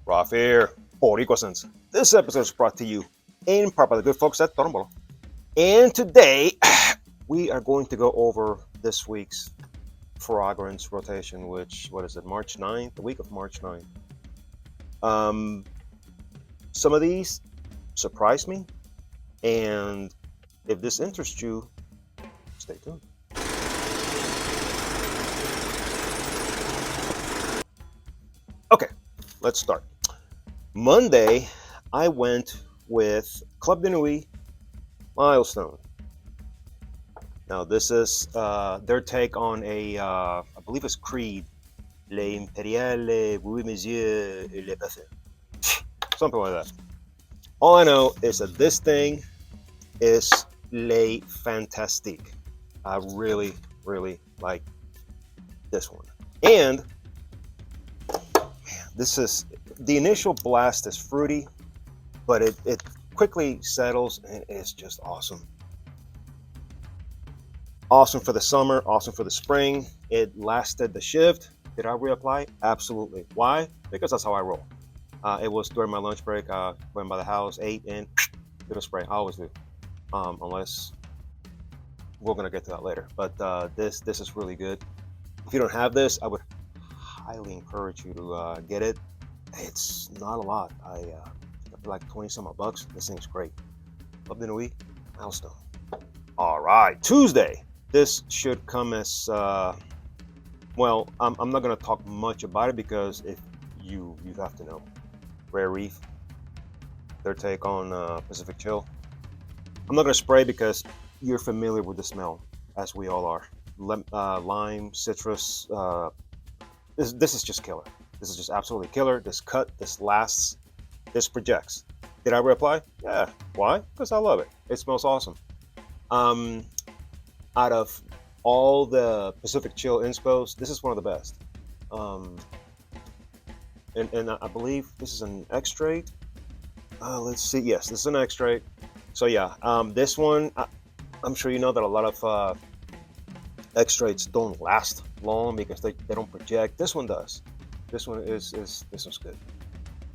Rough here, Boricua Sense. This episode is brought to you in part by the good folks at Torombolo. And today, we are going to go over this week's fragrance rotation, which, March 9th? The week of March 9th. Some of these surprised me, and if this interests you, stay tuned. Okay, let's start. Monday, I went with Club de Nuit Milestone. Now, this is their take on I believe it's Creed, Les Impériales, Oui Monsieur, et Le Parfum. Something like that. All I know is that this thing is Les Fantastique. I really, really like this one. And this is, the initial blast is fruity, but it quickly settles and it's just awesome. Awesome for the summer, awesome for the spring. It lasted the shift. Did I reapply? Absolutely. Why? Because that's how I roll. It was during my lunch break. Went by the house, ate, and did a spray. I always do, unless we're gonna get to that later. But this is really good. If you don't have this, I would highly encourage you to get it. It's not a lot. I feel like 20 some odd bucks. This thing's great. Club de Nuit Milestone. All right, Tuesday. This should come as well. I'm not gonna talk much about it because if you have to know. Rare Reef, their take on Pacific Chill. I'm not gonna spray because you're familiar with the smell, as we all are. Lime, citrus. This is just killer. This is just absolutely killer. This cut, this lasts, this projects. Did I reapply? Yeah. Why? Because I love it. It smells awesome. Out of all the Pacific Chill inspos, this is one of the best. And I believe this is an extrait. Let's see. Yes, this is an extrait. So yeah, this one, I'm sure you know that a lot of extracts don't last long because they don't project. This one does. This one's good.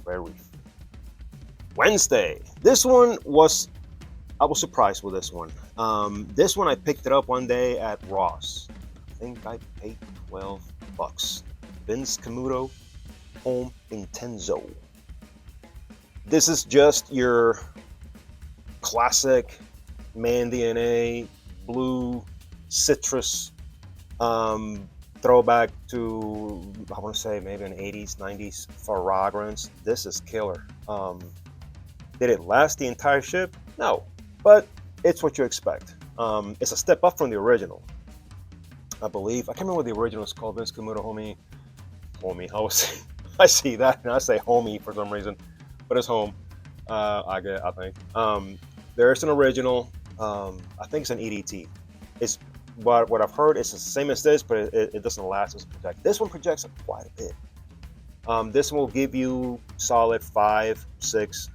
Rare Reef. Wednesday. This one was, I was surprised with this one. This one I picked it up one day at Ross. I think I paid $12. Vince Camuto Home Intenso. This is just your classic man DNA blue citrus throwback to, I want to say maybe an 80s 90s fragrance. This is killer. Did it last the entire ship? No, but it's what you expect. It's a step up from the original, I believe. I can't remember what the original is called. Vince Camuto Homie. I see that and I say homie for some reason, but it's home. I think. There's an original. I think it's an EDT. It's what I've heard is the same as this, but it doesn't last as project. This one projects quite a bit. This one will give you solid 5-6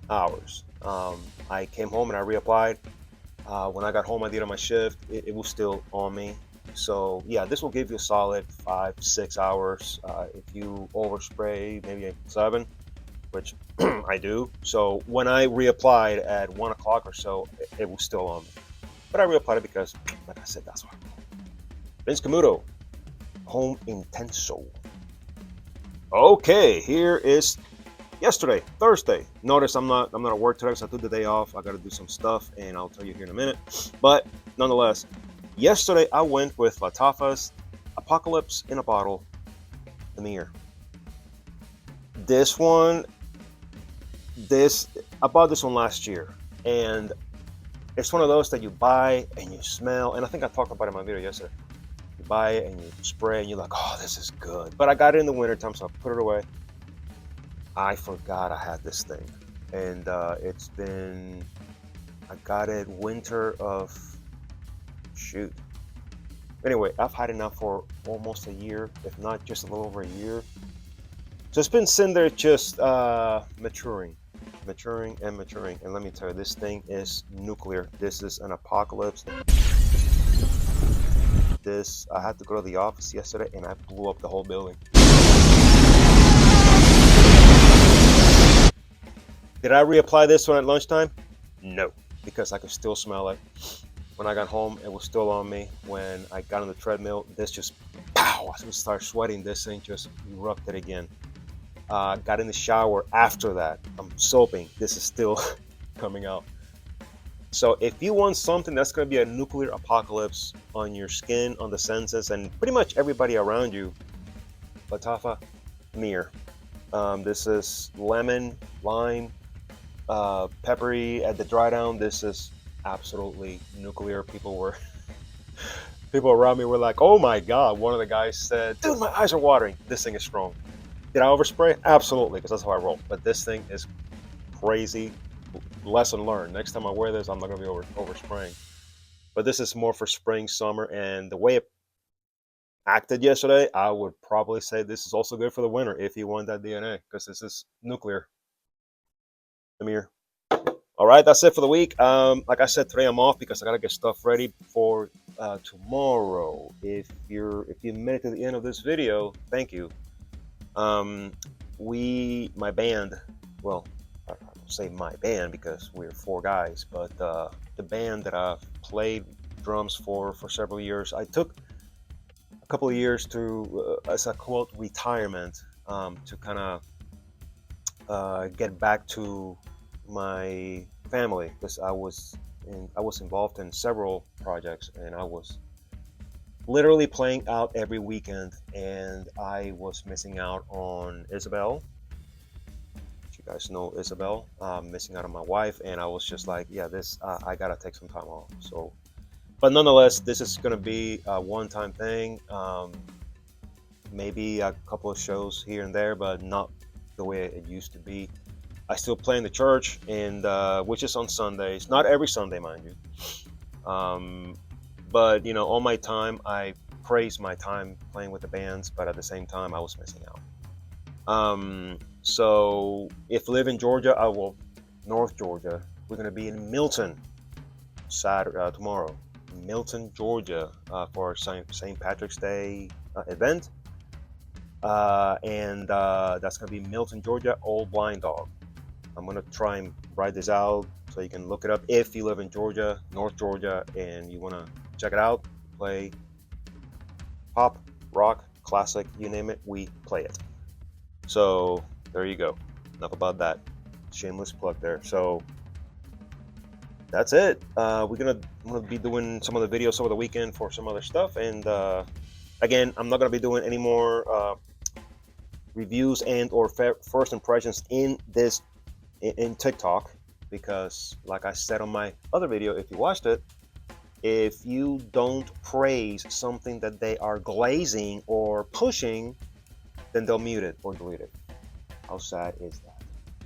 hours. I came home and I reapplied. When I got home, I did on my shift. It was still on me. So yeah, this will give you a solid 5-6 hours. If you overspray, maybe 7, which I do. So when I reapplied at 1 o'clock or so, it was still on me. But I reapplied it because, like I said, that's why. Vince Camuto, Home Intenso. Okay, here is yesterday, Thursday. Notice I'm not at work today because I took the day off. I got to do some stuff, and I'll tell you here in a minute. But nonetheless, yesterday I went with Lattafa's Apocalypse in a Bottle, the mirror. This one, I bought this one last year, and it's one of those that you buy and you smell, and I think I talked about it in my video yesterday. You buy it and you spray and you're like, oh, this is good. But I got it in the wintertime, so I put it away. I forgot I had this thing. And I got it winter of, Anyway, I've had it now for almost a year, if not just a little over a year. So it's been sitting there just maturing. And let me tell you, this thing is nuclear. This is an apocalypse. I had to go to the office yesterday and I blew up the whole building. Did I reapply this one at lunchtime? No, because I could still smell it. When I got home, it was still on me. When I got on the treadmill, this just, pow, I started sweating. This thing just erupted again. Got in the shower after that. I'm soaping. This is still coming out. So if you want something that's going to be a nuclear apocalypse on your skin, on the senses, and pretty much everybody around you, Latafa, Mir. This is lemon, lime, peppery at the dry down. This is absolutely nuclear. People around me were like, "Oh my God!" One of the guys said, "Dude, my eyes are watering. This thing is strong." Did I overspray? Absolutely, because that's how I roll. But this thing is crazy. Lesson learned. Next time I wear this, I'm not gonna be overspraying. But this is more for spring, summer, and the way it acted yesterday, I would probably say this is also good for the winter if you want that DNA, because this is nuclear. Amir. All right, that's it for the week. Like I said, today I'm off because I gotta get stuff ready for tomorrow. If you made it to the end of this video, thank you. My band, well, I don't say my band because we're 4 guys, but the band that I've played drums for several years, I took a couple of years to, as a quote, retirement, to kind of get back to my family, because I was involved in several projects, and I was literally playing out every weekend, and I was missing out on Isabel. You guys know Isabel. Missing out on my wife, and I was just like, yeah, this I gotta take some time off. So, but nonetheless, this is gonna be a one-time thing. Maybe a couple of shows here and there, but not the way it used to be. I still play in the church, and which is on Sundays. Not every Sunday, mind you. But all my time, I praise my time playing with the bands, but at the same time, I was missing out. So if you live in Georgia, North Georgia. We're gonna be in Milton tomorrow, Milton, Georgia, for our St. Patrick's Day event, and that's gonna be Milton, Georgia. Old Blind Dog. I'm gonna try and write this out so you can look it up if you live in Georgia, North Georgia, and you wanna check it out. Play pop, rock, classic, you name it, we play it. So there you go. Enough about that. Shameless plug there. So that's it. I'm gonna be doing some of the videos over the weekend for some other stuff, and again, I'm not gonna be doing any more reviews and or first impressions in TikTok, because like I said on my other video, if you watched it, if you don't praise something that they are glazing or pushing, then they'll mute it or delete it. How sad is that?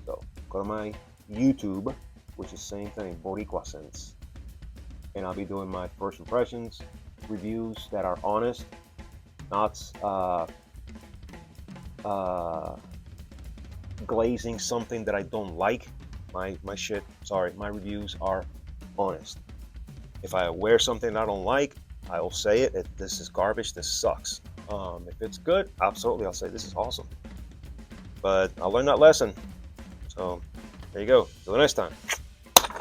So go to my YouTube, which is the same thing, Boricua Sense, and I'll be doing my first impressions, reviews that are honest, not glazing something that I don't like. My reviews are honest. If I wear something I don't like, I will say it. If this is garbage, this sucks. If it's good, absolutely, I'll say this is awesome. But I learned that lesson. So there you go. Till the next time.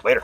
Later.